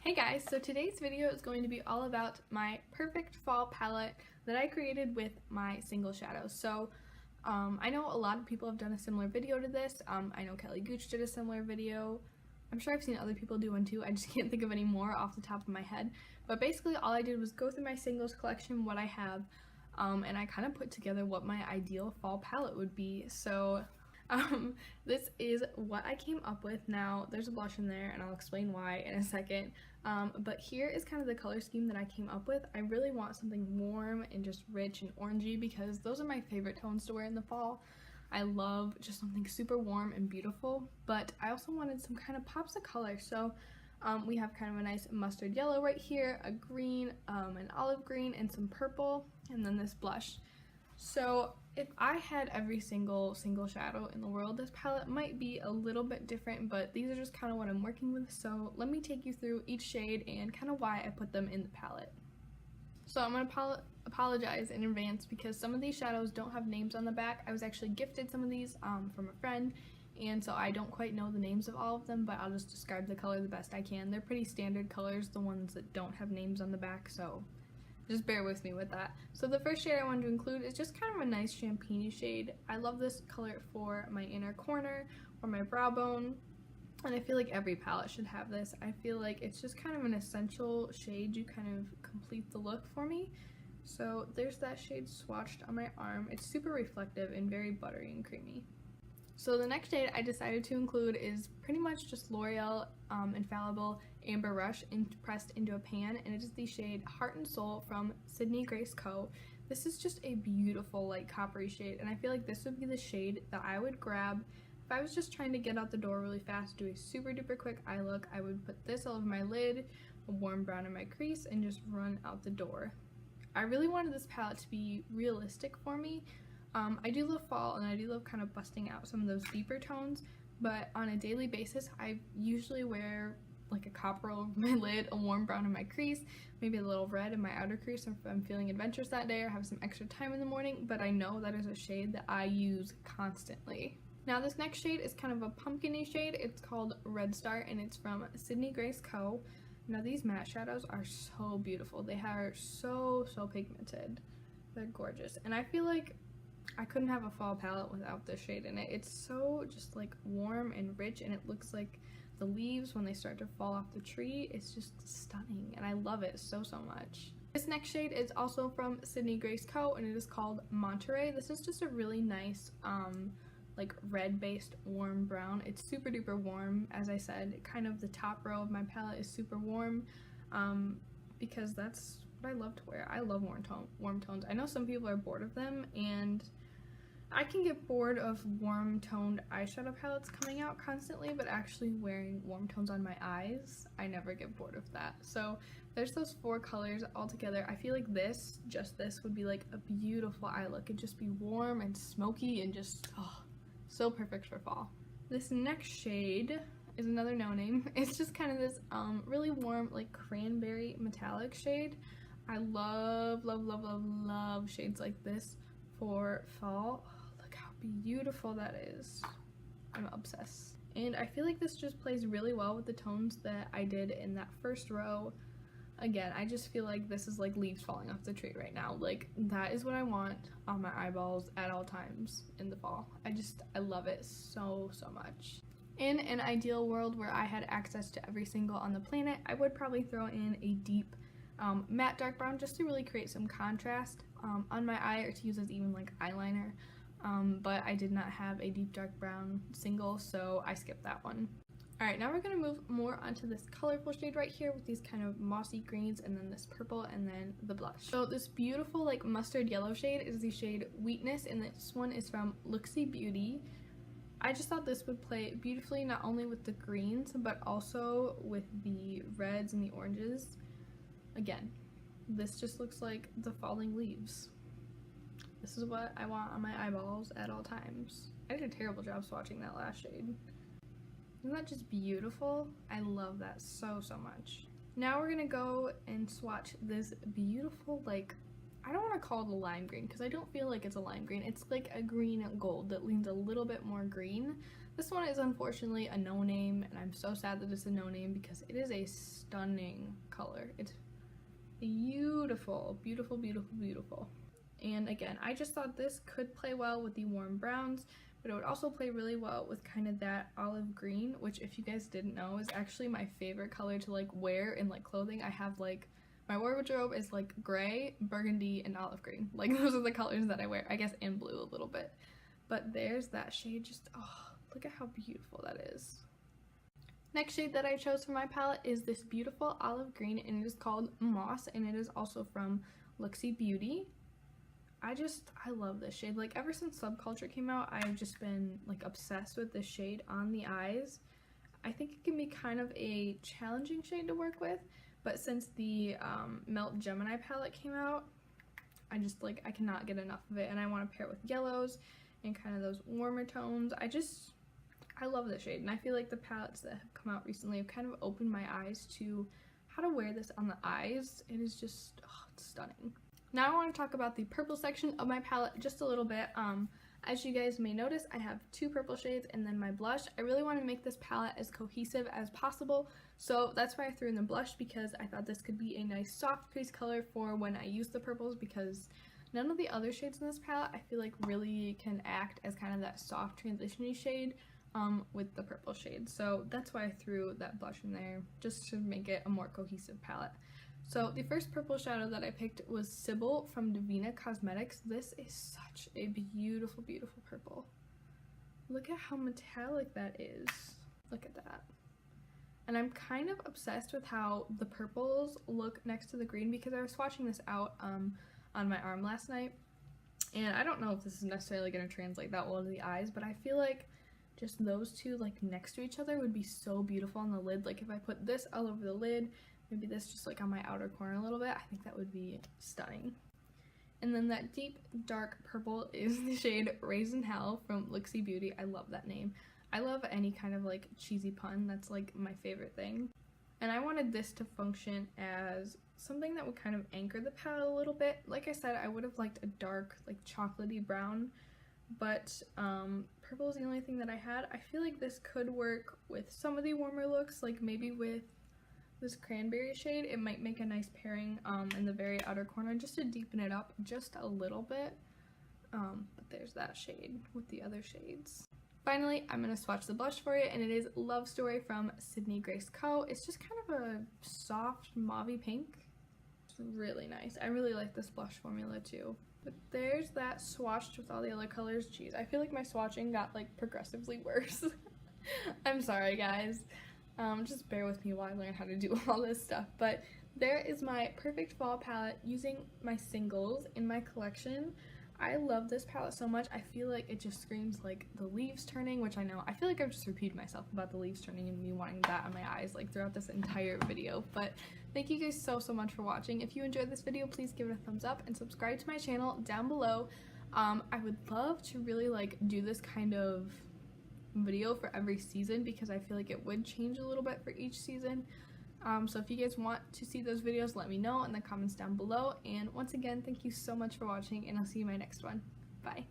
Hey guys, so today's video is going to be all about my perfect fall palette that I created with my single shadows. So I know a lot of people have done a similar video to this. I know Kelly Gooch did a similar video. I'm sure I've seen other people do one too. I just can't think of any more off the top of my head. But basically all I did was go through my singles collection, what I have, and I kind of put together what my ideal fall palette would be. So this is what I came up with. Now there's a blush in there and I'll explain why in a second, but here is kind of the color scheme that I came up with. I really want something warm and just rich and orangey because those are my favorite tones to wear in the fall. I love just something super warm and beautiful, but I also wanted some kind of pops of color. So we have kind of a nice mustard yellow right here, a green, an olive green, and some purple, and then this blush. So if I had every single shadow in the world, this palette might be a little bit different, but these are just kind of what I'm working with. So let me take you through each shade and kind of why I put them in the palette. So I'm going to apologize in advance because some of these shadows don't have names on the back. I was actually gifted some of these from a friend, and so I don't quite know the names of all of them, but I'll just describe the color the best I can. They're pretty standard colors, the ones that don't have names on the back, so just bear with me with that. So the first shade I wanted to include is just kind of a nice champagne shade. I love this color for my inner corner or my brow bone, and I feel like every palette should have this. I feel like it's just kind of an essential shade to kind of complete the look for me. So there's that shade swatched on my arm. It's super reflective and very buttery and creamy. So the next shade I decided to include is pretty much just L'Oreal Infallible Amber Rush pressed into a pan, and it is the shade Heart and Soul from Sydney Grace Co. This is just a beautiful light coppery shade, and I feel like this would be the shade that I would grab if I was just trying to get out the door really fast, do a super duper quick eye look. I would put this all over my lid, a warm brown in my crease, and just run out the door. I really wanted this palette to be realistic for me. I do love fall and I do love kind of busting out some of those deeper tones, but on a daily basis I usually wear like a copper over my lid, a warm brown in my crease, maybe a little red in my outer crease if I'm feeling adventurous that day or have some extra time in the morning, but I know that is a shade that I use constantly. Now this next shade is kind of a pumpkin-y shade. It's called Red Star and it's from Sydney Grace Co. Now these matte shadows are so beautiful. They are so pigmented. They're gorgeous, and I feel like I couldn't have a fall palette without this shade in it. It's so just like warm and rich, and it looks like the leaves when they start to fall off the tree. It's just stunning and I love it so much. This next shade is also from Sydney Grace Co. and it is called Monterey. This is just a really nice like red based warm brown. It's super duper warm. As I said, kind of the top row of my palette is super warm because that's what I love to wear. I love warm tones. I know some people are bored of them, and I can get bored of warm toned eyeshadow palettes coming out constantly, but actually wearing warm tones on my eyes, I never get bored of that. So there's those four colors all together. I feel like just this would be like a beautiful eye look. It'd just be warm and smoky and just so perfect for fall. This next shade is another no name. It's just kind of this really warm like cranberry metallic shade. I love shades like this for fall. Oh, look how beautiful that is. I'm obsessed. And I feel like this just plays really well with the tones that I did in that first row. Again, I just feel like this is like leaves falling off the tree right now. Like that is what I want on my eyeballs at all times in the fall. I love it so much. In an ideal world where I had access to every single on the planet, I would probably throw in a deep matte dark brown just to really create some contrast on my eye, or to use as even like eyeliner, but I did not have a deep dark brown single, so I skipped that one. Alright, now we're going to move more onto this colorful shade right here with these kind of mossy greens, and then this purple, and then the blush. So this beautiful like mustard yellow shade is the shade Weakness, and this one is from Looksy Beauty. I just thought this would play beautifully not only with the greens but also with the reds and the oranges. Again, this just looks like the falling leaves. This is what I want on my eyeballs at all times. I did a terrible job swatching that last shade. Isn't that just beautiful? I love that so much. Now we're gonna go and swatch this beautiful, like, I don't want to call it a lime green because I don't feel like it's a lime green. It's like a green gold that leans a little bit more green This one is unfortunately a no-name, and I'm so sad that it's a no-name because it is a stunning color. It's beautiful, beautiful, beautiful, beautiful. And again, I just thought this could play well with the warm browns, but it would also play really well with kind of that olive green, which if you guys didn't know is actually my favorite color to like wear in like clothing. I have like, my wardrobe is like gray, burgundy, and olive green. Like those are the colors that I wear, I guess, and blue a little bit. But there's that shade, just, oh, look at how beautiful that is. Next shade that I chose for my palette is this beautiful olive green, and it is called Moss, and it is also from Luxie Beauty. I love this shade. Like ever since Subculture came out, I've just been like obsessed with this shade on the eyes. I think it can be kind of a challenging shade to work with, but since the Melt Gemini palette came out, I just like, I cannot get enough of it, and I want to pair it with yellows and kind of those warmer tones. I love this shade, and I feel like the palettes that have come out recently have kind of opened my eyes to how to wear this on the eyes. It is just, oh, it's stunning. Now I want to talk about the purple section of my palette just a little bit. As you guys may notice, I have 2 purple shades and then my blush. I really want to make this palette as cohesive as possible, so that's why I threw in the blush, because I thought this could be a nice soft crease color for when I use the purples, because none of the other shades in this palette I feel like really can act as kind of that soft transition-y shade with the purple shade. So that's why I threw that blush in there, just to make it a more cohesive palette. So the first purple shadow that I picked was Sybil from Divina Cosmetics. This is such a beautiful, beautiful purple. Look at how metallic that is. Look at that. And I'm kind of obsessed with how the purples look next to the green, because I was swatching this out on my arm last night. And I don't know if this is necessarily going to translate that well to the eyes, but I feel like just those two like next to each other would be so beautiful on the lid. Like if I put this all over the lid, maybe this just like on my outer corner a little bit, I think that would be stunning. And then that deep dark purple is the shade Raisin Hell from Luxie Beauty. I love that name. I love any kind of like cheesy pun. That's like my favorite thing. And I wanted this to function as something that would kind of anchor the palette a little bit. Like I said, I would have liked a dark like chocolatey brown, but purple is the only thing that I had. I feel like this could work with some of the warmer looks, like maybe with this cranberry shade. It might make a nice pairing in the very outer corner, just to deepen it up just a little bit. But there's that shade with the other shades. Finally, I'm going to swatch the blush for you, and it is Love Story from Sydney Grace Co. It's just kind of a soft mauve-y pink. It's really nice. I really like this blush formula too. But there's that swatched with all the other colors. Jeez, I feel like my swatching got like progressively worse. I'm sorry guys. Just bear with me while I learn how to do all this stuff. But there is my perfect fall palette using my singles in my collection. I love this palette so much. I feel like it just screams like the leaves turning, which I know, I feel like I've just repeated myself about the leaves turning and me wanting that on my eyes like throughout this entire video. But thank you guys so much for watching. If you enjoyed this video, please give it a thumbs up and subscribe to my channel down below. I would love to really like do this kind of video for every season, because I feel like it would change a little bit for each season. So if you guys want to see those videos, let me know in the comments down below. And once again, thank you so much for watching, and I'll see you in my next one. Bye.